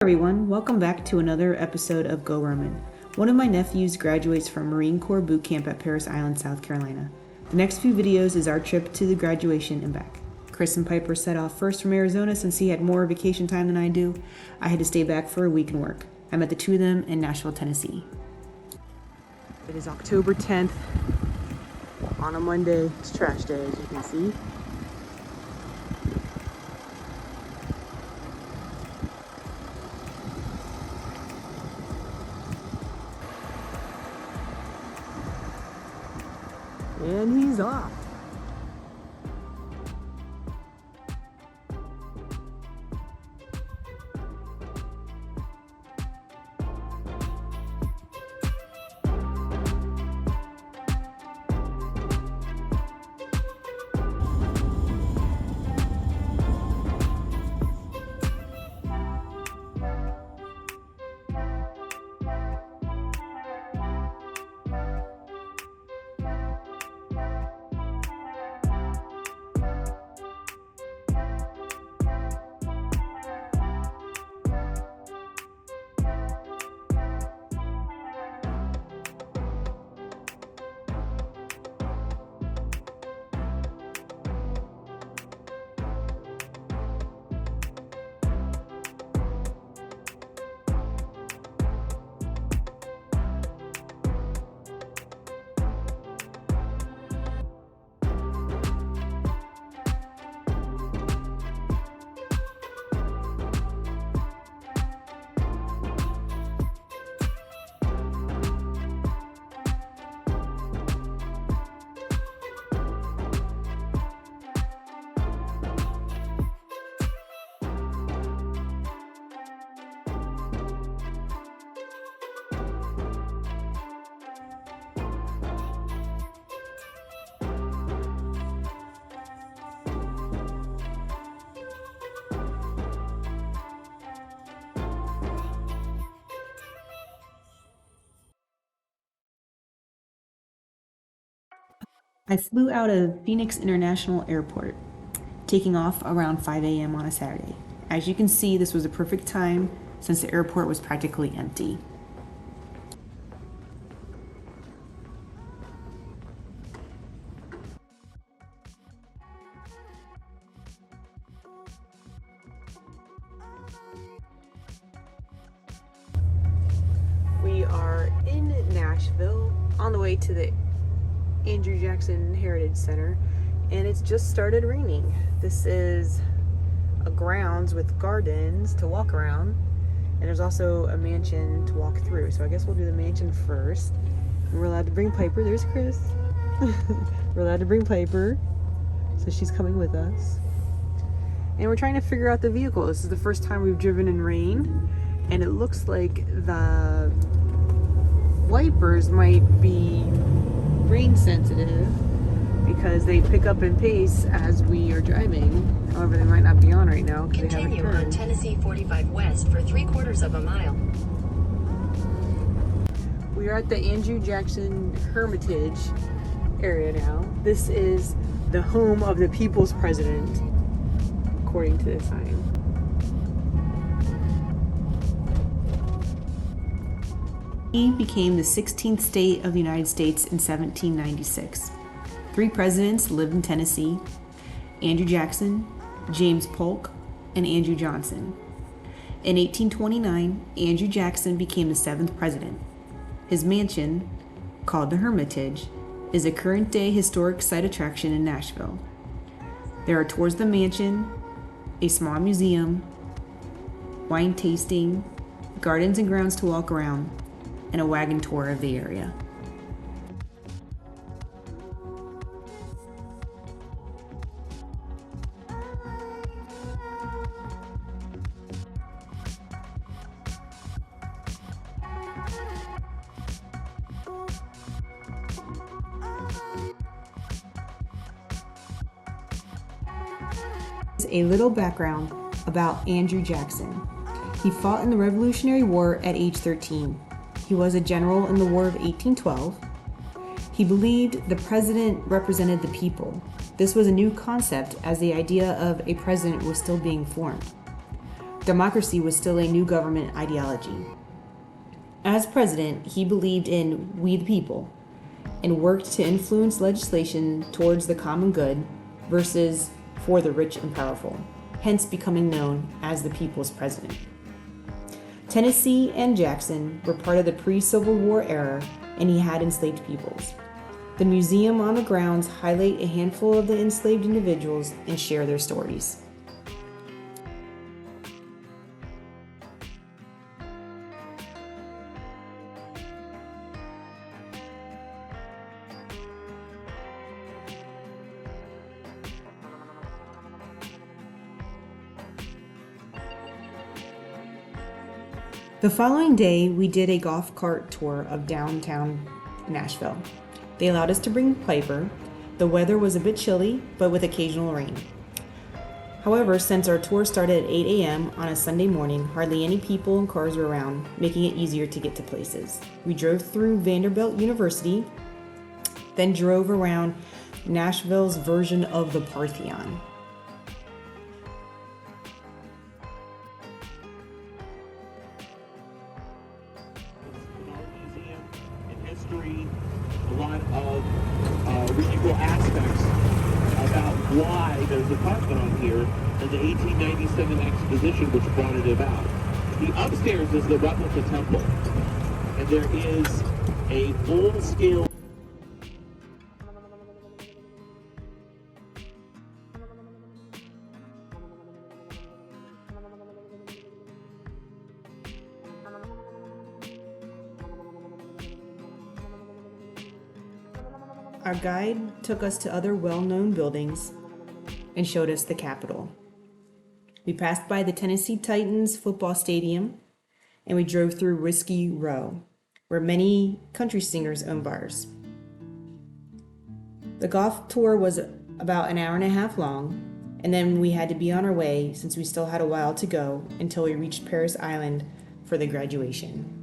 Everyone, welcome back to another episode of Go Roamin. One of my nephews graduates from Marine Corps boot camp at Parris Island, South Carolina. The next few videos is our trip to the graduation and back. Chris and Piper set off first from Arizona since he had more vacation time than I do. I had to stay back for a week and work. I met the two of them in Nashville, Tennessee. It is October 10th on a Monday. It's trash day, as you can see. And he's off. I flew out of Phoenix International Airport, taking off around 5 a.m. on a Saturday. As you can see, this was a perfect time since the airport was practically empty. We are in Nashville on the way to the Andrew Jackson Heritage Center, and it's just started raining. This is a grounds with gardens to walk around, and there's also a mansion to walk through. So I guess we'll do the mansion first. And we're allowed to bring Piper. There's Chris. We're allowed to bring Piper, so she's coming with us. And we're trying to figure out the vehicle. This is the first time we've driven in rain, and it looks like the wipers might be rain sensitive because they pick up in pace as we are driving. However, they might not be on right now because they haven't turned. Continue on Tennessee 45 West for 3/4 of a mile. We are at the Andrew Jackson Hermitage area now. This is the home of the people's president, according to the sign. He became the 16th state of the United States in 1796. 3 presidents lived in Tennessee: Andrew Jackson, James Polk, and Andrew Johnson. In 1829, Andrew Jackson became the 7th president. His mansion, called the Hermitage, is a current-day historic site attraction in Nashville. There are tours of the mansion, a small museum, wine tasting, gardens and grounds to walk around, and a wagon tour of the area. A little background about Andrew Jackson. He fought in the Revolutionary War at age 13. He was a general in the War of 1812. He believed the president represented the people. This was a new concept as the idea of a president was still being formed. democracy was still a new government ideology. As president, he believed in we the people and worked to influence legislation towards the common good versus for the rich and powerful, hence becoming known as the people's president. Tennessee and Jackson were part of the pre-Civil War era, and he had enslaved peoples. The museum on the grounds highlight a handful of the enslaved individuals and share their stories. The following day, we did a golf cart tour of downtown Nashville. They allowed us to bring Piper. The weather was a bit chilly, but with occasional rain. However, since our tour started at 8 a.m. on a Sunday morning, hardly any people and cars were around, making it easier to get to places. We drove through Vanderbilt University, then drove around Nashville's version of the Parthenon. A lot of really cool aspects about why there's a Parthenon here and the 1897 exposition which brought it about. The upstairs is the replica temple, and there is a full-scale Our guide took us to other well-known buildings and showed us the Capitol. We passed by the Tennessee Titans football stadium, and we drove through Whiskey Row, where many country singers own bars. The golf tour was about an hour and a half long, and then we had to be on our way since we still had a while to go until we reached Parris Island for the graduation.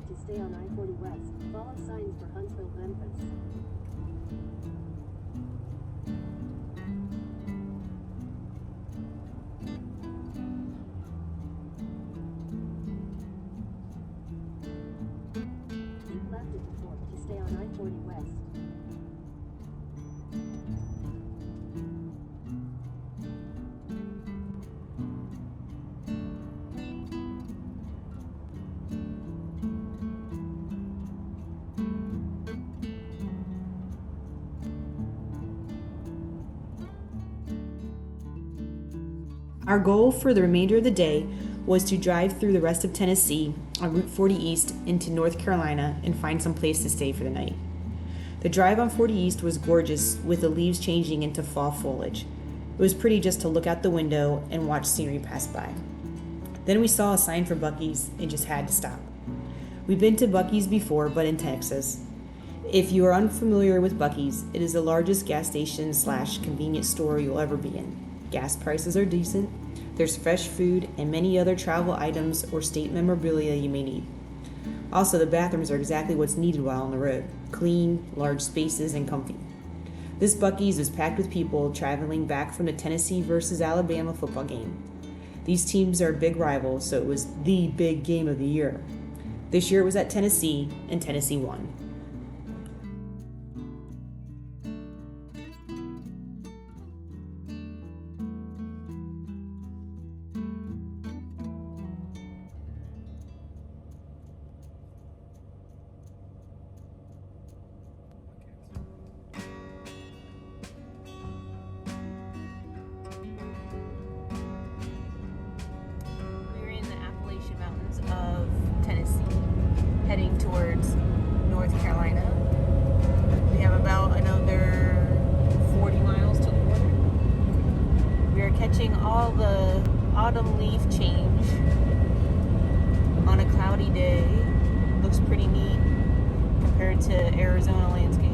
To stay on I-40 West, follow signs for Huntsville, Memphis. Keep left at the fork to stay on I-40 West. Our goal for the remainder of the day was to drive through the rest of Tennessee on Route 40 East into North Carolina and find some place to stay for the night. The drive on 40 East was gorgeous, with the leaves changing into fall foliage. It was pretty just to look out the window and watch scenery pass by. Then we saw a sign for Buc-ee's and just had to stop. We've been to Buc-ee's before, but in Texas. If you are unfamiliar with Buc-ee's, it is the largest gas station / convenience store you'll ever be in. Gas prices are decent, there's fresh food, and many other travel items or state memorabilia you may need. Also, the bathrooms are exactly what's needed while on the road. Clean, large spaces, and comfy. This Buc-ee's is packed with people traveling back from the Tennessee versus Alabama football game. These teams are big rivals, so it was the big game of the year. This year it was at Tennessee, and Tennessee won. Of Tennessee, heading towards North Carolina. We have about another 40 miles to the border. We are catching all the autumn leaf change on a cloudy day. Looks pretty neat compared to Arizona landscape.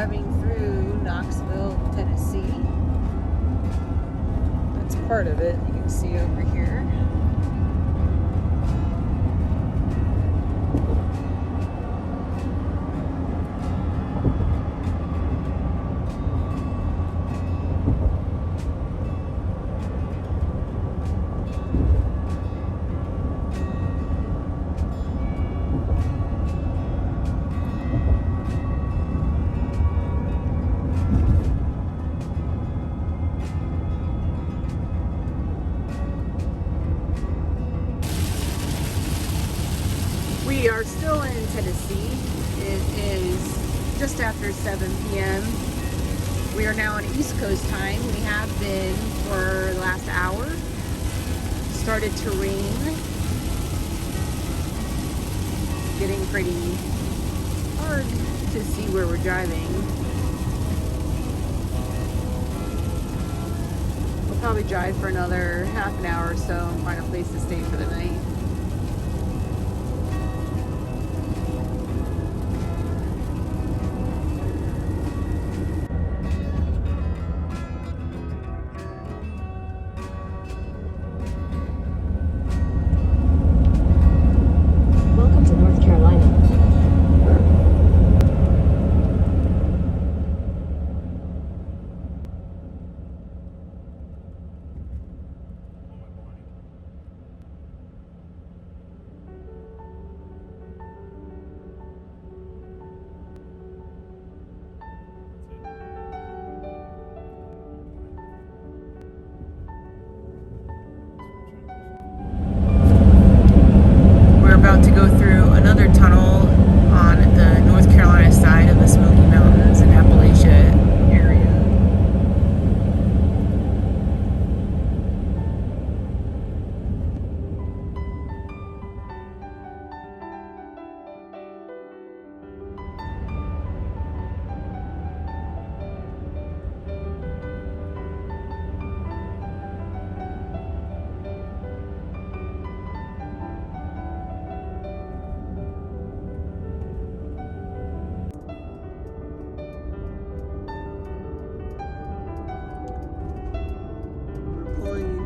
driving through Knoxville, Tennessee. That's part of it. You can see over here. We are still in Tennessee. It is just after 7 p.m. We are now on East Coast time. We have been for the last hour. Started to rain. Getting pretty hard to see where we're driving. We'll probably drive for another half an hour or so and find a place to stay for the night. About to go through another tunnel on the North Carolina side of the Smoky Mountains in Appalachia area.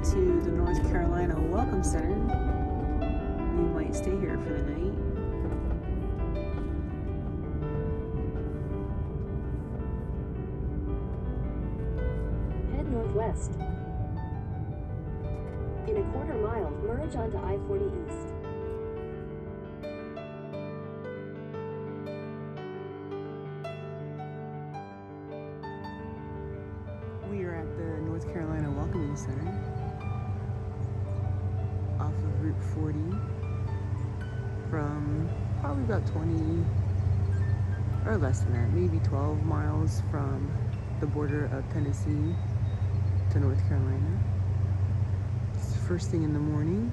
To the North Carolina Welcome Center. We might stay here for the night. Head northwest. In a quarter mile, merge onto I-40 East. We are at the North Carolina Welcoming Center off of Route 40 from probably about 20 or less than that, maybe 12 miles from the border of Tennessee to North Carolina. It's the first thing in the morning.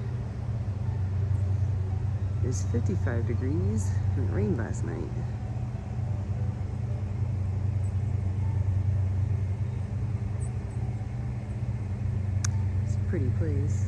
It's 55 degrees and it rained last night. It's a pretty place.